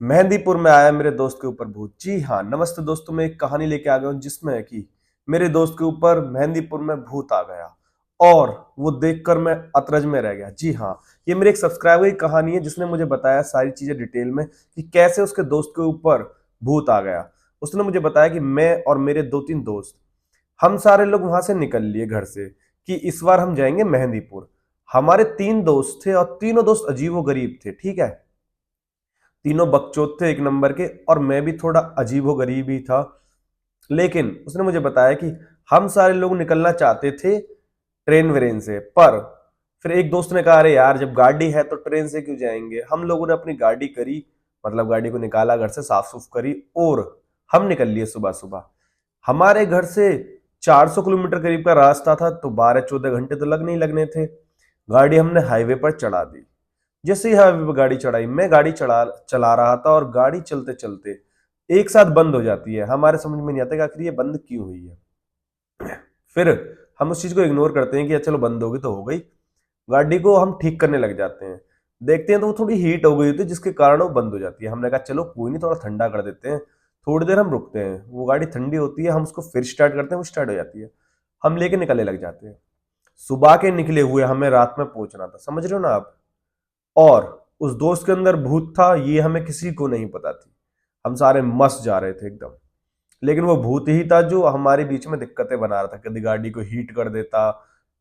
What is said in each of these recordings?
मेहंदीपुर में आया मेरे दोस्त के ऊपर भूत। जी हाँ, नमस्ते दोस्तों, मैं एक कहानी लेके आ गया हूँ जिसमें है कि मेरे दोस्त के ऊपर मेहंदीपुर में भूत आ गया और वो देखकर मैं अतरज में रह गया। जी हाँ, ये मेरे एक सब्सक्राइबर की कहानी है जिसने मुझे बताया सारी चीजें डिटेल में कि कैसे उसके दोस्त के ऊपर भूत आ गया। उसने मुझे बताया कि मैं और मेरे 2-3 दोस्त हम सारे लोग वहां से निकल लिए घर से कि इस बार हम जाएंगे मेहंदीपुर। हमारे 3 दोस्त थे और तीनों दोस्त अजीबो गरीब थे, ठीक है। तीनों बकचोद थे एक नंबर के और मैं भी थोड़ा अजीबो गरीब ही था। लेकिन उसने मुझे बताया कि हम सारे लोग निकलना चाहते थे ट्रेन व्रेन से, पर फिर एक दोस्त ने कहा अरे यार जब गाड़ी है तो ट्रेन से क्यों जाएंगे। हम लोगों ने अपनी गाड़ी करी, मतलब गाड़ी को निकाला, घर से साफ सुफ करी और हम निकल लिए सुबह सुबह। हमारे घर से 400 किलोमीटर करीब का रास्ता था, तो 12-14 घंटे तो लगने ही लगने थे। गाड़ी हमने हाईवे पर चढ़ा दी। जैसे ही हाईवे पर गाड़ी चढ़ाई, मैं गाड़ी चढ़ा चला रहा था और गाड़ी चलते चलते एक साथ बंद हो जाती है। हमारे समझ में नहीं आता कि आखिर ये बंद क्यों हुई है। फिर हम उस चीज को इग्नोर करते हैं कि चलो बंद होगी तो हो गई। गाड़ी को हम ठीक करने लग जाते हैं, देखते हैं तो वो थोड़ी हीट हो गई होती है जिसके कारण वो बंद हो जाती है। हमने कहा चलो कोई नहीं, थोड़ा ठंडा कर देते हैं। थोड़ी देर हम रुकते हैं, वो गाड़ी ठंडी होती है, हम उसको फिर स्टार्ट करते हैं, वो स्टार्ट हो जाती है। हम लेके निकलने लग जाते हैं। सुबह के निकले हुए हमें रात में पहुंचना था, समझ रहे हो ना आप। और उस दोस्त के अंदर भूत था ये हमें किसी को नहीं पता थी। हम सारे मस्त जा रहे थे एकदम, लेकिन वो भूत ही था जो हमारे बीच में दिक्कतें बना रहा था। कभी गाड़ी को हीट कर देता,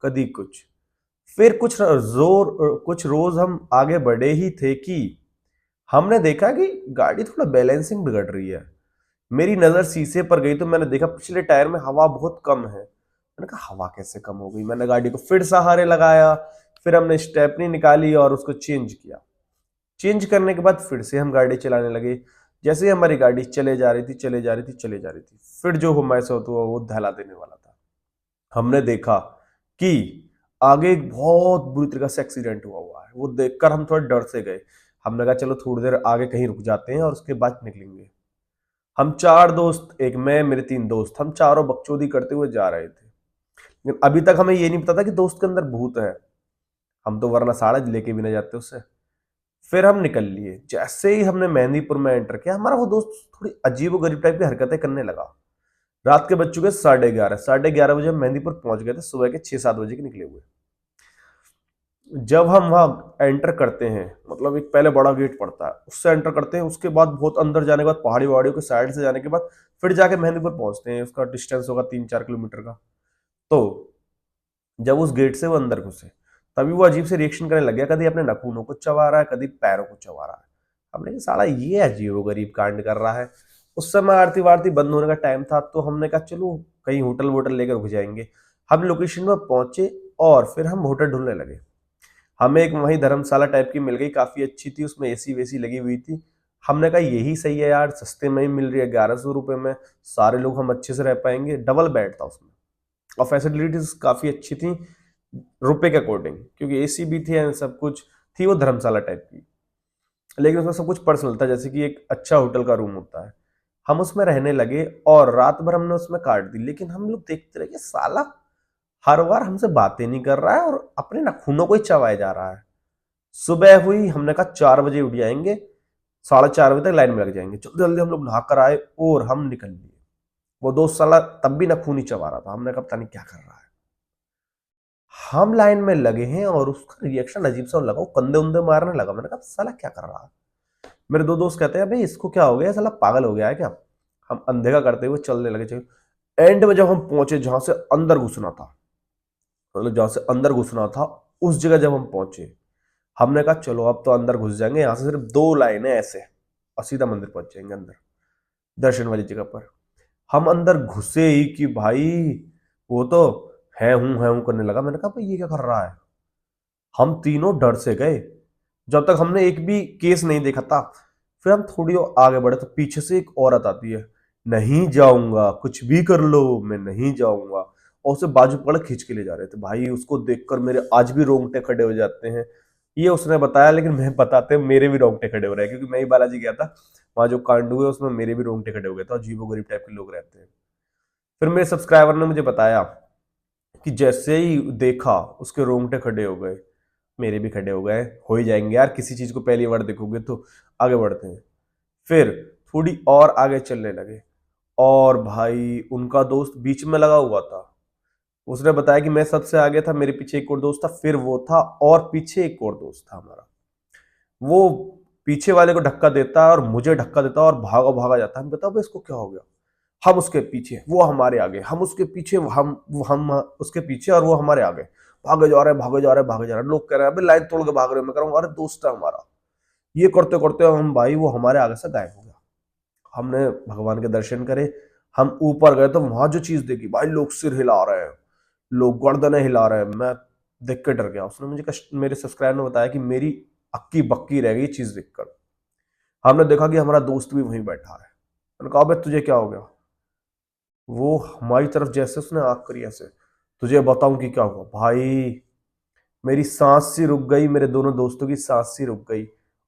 कभी कुछ। फिर कुछ रोज हम आगे बढ़े ही थे कि हमने देखा कि गाड़ी थोड़ा बैलेंसिंग बिगड़ रही है। मेरी नजर शीशे पर गई तो मैंने देखा पिछले टायर में हवा बहुत कम है। मैंने कहा हवा कैसे कम हो गई। मैंने गाड़ी को फिर सहारे लगाया, फिर हमने स्टेपनी निकाली और उसको चेंज किया। चेंज करने के बाद फिर से हम गाड़ी चलाने लगे। जैसे ही हमारी गाड़ी चले जा रही थी, चले जा रही थी, चले जा रही थी, फिर जो हमारे साथ हुआ वो धला देने वाला था। हमने देखा कि आगे एक बहुत बुरी तरह से एक्सीडेंट हुआ है। वो देखकर हम थोड़ा डर से गए। हमने कहा चलो थोड़ी देर आगे कहीं रुक जाते हैं और उसके बाद निकलेंगे। हम 4 दोस्त, एक मैं, मेरे 3 दोस्त, हम चारों बकचोदी करते हुए जा रहे थे। लेकिन अभी तक हमें ये नहीं पता था कि दोस्त के अंदर भूत है। हम तो वरना साड़ा लेके भी ना जाते उससे। फिर हम निकल लिए। जैसे ही हमने मेहंदीपुर में एंटर किया, हमारा वो दोस्त थोड़ी अजीब गरीब टाइप की हरकतें करने लगा। रात के बज चुके 11:30। 11:30 बजे हम मेहंदीपुर पहुंच गए थे, सुबह के 6-7 बजे के निकले हुए। जब हम वहां एंटर करते हैं, मतलब एक पहले बड़ा गेट पड़ता है, उससे एंटर करते हैं, उसके बाद बहुत अंदर जाने के बाद पहाड़ी वहाड़ियों के साइड से जाने के बाद फिर जाके मेहंदीपुर पहुंचते हैं। उसका डिस्टेंस होगा 3-4 किलोमीटर का। तो जब उस गेट से वो अंदर घुसे, तभी वो अजीब से रिएक्शन करने लग गया। कभी अपने नाखूनों को चबा रहा है, कभी पैरों को चबा रहा है। हमने कहा साला ये अजीब गरीब कांड कर रहा है। उस समय आरती वारती बंद होने का टाइम था, तो हमने कहा चलो कहीं होटल वोटल लेकर रुक जाएंगे। हम लोकेशन पर पहुंचे और फिर हम होटल ढूंढने लगे। हमें एक वहीं धर्मशाला टाइप की मिल गई, काफी अच्छी थी, उसमें एसी वेसी लगी हुई थी। हमने कहा यही सही है यार, सस्ते में ही मिल रही है, 1100 रुपए में सारे लोग हम अच्छे से रह पाएंगे। डबल बेड था उसमें और फैसिलिटीज काफी अच्छी थी रुपए के अकॉर्डिंग, क्योंकि एसी भी थी एंड सब कुछ थी वो धर्मशाला टाइप की। लेकिन उसमें सब कुछ पर्सनल था, जैसे कि एक अच्छा होटल का रूम होता है। हम उसमें रहने लगे और रात भर हमने उसमें काट दी। लेकिन हम लोग देखते रहे कि साला हर बार हमसे बातें नहीं कर रहा है और अपने नाखूनों को ही चबाए जा रहा है। सुबह हुई, हमने कहा 4 बजे उठ जाएंगे, 4:30 बजे तक लाइन में लग जाएंगे। जल्दी जल्दी हम लोग नहा कर आए और हम निकल लिए। वो दोस्त साला तब भी नाखून ही चबा रहा था। हमने कहा पता नहीं क्या कर रहा है। हम लाइन में लगे हैं और उसका रिएक्शन अजीब सा लगा, वो कंधे उंधे मारने लगा। मैंने कहा साला क्या कर रहा है। मेरे 2 दोस्त कहते हैं भाई इसको क्या हो गया, साला पागल हो गया है क्या। हम अनदेखा करते हुए चलने लगे। चल एंड में जब हम पहुंचे जहां से अंदर घुसना था, मतलब जहां से अंदर घुसना था, उस जगह जब हम पहुंचे, हमने कहा चलो अब तो अंदर घुस जाएंगे, यहां से सिर्फ 2 लाइनें ऐसे और सीधा मंदिर पहुंच जाएंगे अंदर, दर्शन वाली जगह पर। हम अंदर घुसे ही कि भाई वो तो है हूं करने लगा। मैंने कहा भाई ये क्या कर रहा है। हम तीनों डर से गए, जब तक हमने एक भी केस नहीं देखा था। फिर हम थोड़ी और आगे बढ़े तो पीछे से एक औरत आती है। नहीं जाऊंगा, कुछ भी कर लो, मैं नहीं जाऊंगा। और उसे बाजू पकड़ खींच के ले जा रहे थे। भाई उसको देखकर मेरे आज भी रोंगटे खड़े हो जाते हैं। ये उसने बताया, लेकिन मैं बताते मेरे भी रोंगटे खड़े हो रहे हैं, क्योंकि मैं ही बालाजी गया था। वहां जो कांड हुए उसमें मेरे भी रोंगटे खड़े हो गए थे। और अजीबो गरीब टाइप के लोग रहते हैं। फिर मेरे सब्सक्राइबर ने मुझे बताया कि जैसे ही देखा उसके रोंगटे खड़े हो गए। मेरे भी खड़े हो गए। हो ही जाएंगे यार, किसी चीज को पहली बार देखोगे तो आगे बढ़ते हैं। फिर थोड़ी और आगे चलने लगे और भाई उनका दोस्त बीच में लगा हुआ था। उसने बताया कि मैं सबसे आगे था, मेरे पीछे एक और दोस्त था, फिर वो था और पीछे एक और दोस्त था हमारा। वो पीछे वाले को धक्का देता है और मुझे धक्का देता है और भागा भागा जाता है। हम बताओ इसको क्या हो गया। हम उसके पीछे, वो हमारे आगे, हम उसके पीछे, हम उसके पीछे और वो हमारे आगे। भागे जा रहे हैं, भागे जा रहे हैं, भागे जा रहे हैं। लोग कह रहे हैं अबे लाइन तोड़ के भाग रहे हो। मैं कह रहा हूँ अरे दोस्त है हमारा। ये करते करते हम भाई वो हमारे आगे से गायब हो गया। हमने भगवान के दर्शन करे, हम ऊपर गए तो वहां जो चीज देखी भाई, लोग सिर हिला रहे हैं, लोग गर्दनें हिला रहे हैं। मैं देख के डर गया। उसने मुझे मेरे सब्सक्राइबर ने बताया कि मेरी अक्की बक्की रह गई चीज देखकर। हमने देखा कि हमारा दोस्त भी वहीं बैठा है। मैंने कहा अबे तुझे क्या हो गया। वो हमारी तरफ जैसे उसने आंख करी ऐसे, तुझे बताऊं कि क्या हुआ भाई। मेरी सांस सी रुक गई, मेरे दोनों दोस्तों की सांस सी रुक गई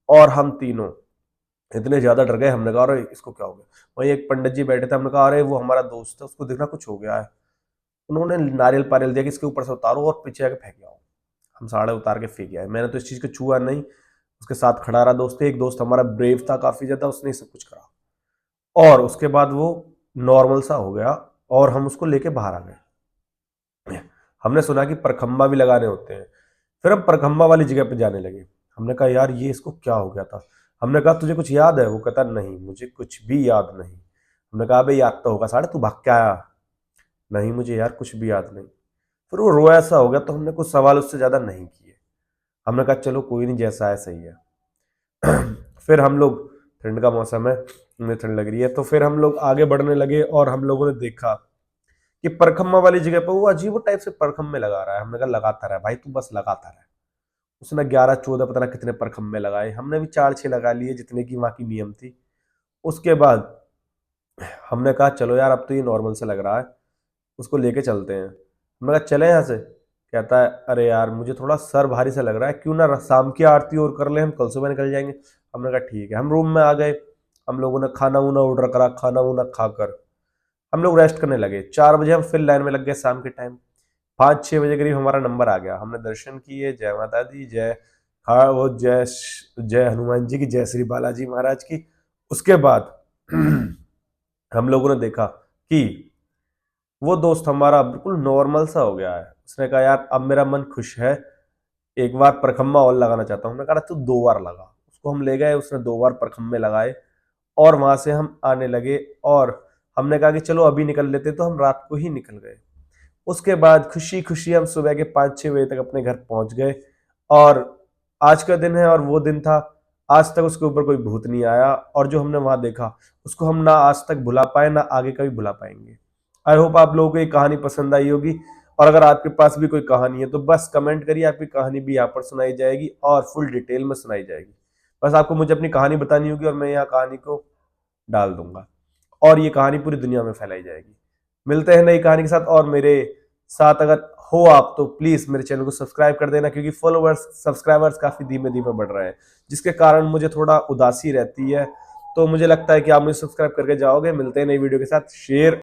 और हम तीनों इतने ज्यादा डर गए। हमने कहा अरे इसको क्या हो गया। वहीं एक पंडित जी बैठे थे, हमने कहा अरे वो हमारा दोस्त है, उसको देखना कुछ हो गया है। उन्होंने नारियल पारियल दिया कि इसके ऊपर से उतारो और पीछे आके फेंक आओ। हम साड़े उतार के फेंक आए। मैंने तो इस चीज को छुआ नहीं। उसके साथ खड़ा रहा दोस्त। एक दोस्त हमारा ब्रेव था काफी ज्यादा, उसने सब कुछ करा और उसके बाद वो नॉर्मल सा हो गया और हम उसको लेके बाहर आ गए। हमने सुना कि परखम्बा भी लगाने होते हैं। फिर हम परखम्बा वाली जगह पे जाने लगे। हमने कहा यार ये इसको क्या हो गया था। हमने कहा तुझे कुछ याद है। वो कहता नहीं मुझे कुछ भी याद नहीं। हमने कहा भाई याद तो होगा, साढ़े तू भाग के आया। नहीं मुझे यार कुछ भी याद नहीं। फिर वो रोया सा हो गया तो हमने कुछ सवाल उससे ज्यादा नहीं किए। हमने कहा चलो कोई नहीं, जैसा है सही है। फिर हम लोग, ठंड का मौसम है, हमें ठंड लग रही है, तो फिर हम लोग आगे बढ़ने लगे और हम लोगों ने देखा कि परखम्मा वाली जगह पर वो अजीब टाइप से परखम्मे लगा रहा है। हमने कहा लगाता रहा भाई, तू बस लगाता रहा। उसने 11-14 पता ना कितने परखम्मे लगाए। हमने भी 4-6 लगा लिए जितने की वहां की नियम थी। उसके बाद हमने कहा चलो यार अब तो ये नॉर्मल से लग रहा है, उसको लेके चलते हैं। हमने कहा चले यहाँ से। कहता है अरे यार मुझे थोड़ा सर भारी सा लग रहा है, क्यों ना शाम की आरती और कर ले, हम कल सुबह निकल जाएंगे। हमने कहा ठीक है। हम रूम में आ गए। हम लोगों ने खाना वाना ऑर्डर करा। खाना वाना खाकर हम लोग रेस्ट करने लगे। 4 बजे हम फिर लाइन में लग गए शाम के टाइम। 5-6 बजे करीब हमारा नंबर आ गया। हमने दर्शन किए, जय माता दी, जय हाँ वो जय जय हनुमान जी की, जय श्री बालाजी महाराज की। उसके बाद हम लोगों ने देखा कि वो दोस्त हमारा बिल्कुल नॉर्मल सा हो गया है। उसने कहा यार अब मेरा मन खुश है, एक बार परखम्मा और लगाना चाहता हूँ। हमने कहा तू 2 बार लगा। उसको हम ले गए, उसने 2 बार परखम्मे लगाए और वहां से हम आने लगे। और हमने कहा कि चलो अभी निकल लेते, तो हम रात को ही निकल गए। उसके बाद खुशी खुशी हम सुबह के 5-6 बजे तक अपने घर पहुंच गए। और आज का दिन है और वो दिन था। आज तक उसके ऊपर कोई भूत नहीं आया और जो हमने वहां देखा उसको हम ना आज तक भुला पाए, ना आगे कभी भुला पाएंगे। आई होप आप लोगों को ये कहानी पसंद आई होगी। और अगर आपके पास भी कोई कहानी है तो बस कमेंट करिए, आपकी कहानी भी यहाँ पर सुनाई जाएगी और फुल डिटेल में सुनाई जाएगी। बस आपको मुझे अपनी कहानी बतानी होगी और मैं यहाँ कहानी को डाल दूंगा और ये कहानी पूरी दुनिया में फैलाई जाएगी। मिलते हैं नई कहानी के साथ। और मेरे साथ अगर हो आप तो प्लीज मेरे चैनल को सब्सक्राइब कर देना, क्योंकि फॉलोअर्स सब्सक्राइबर्स काफी धीमे धीमे बढ़ रहे हैं, जिसके कारण मुझे थोड़ा उदासी रहती है। तो मुझे लगता है कि आप मुझे सब्सक्राइब करके जाओगे। मिलते हैं नई वीडियो के साथ। शेयर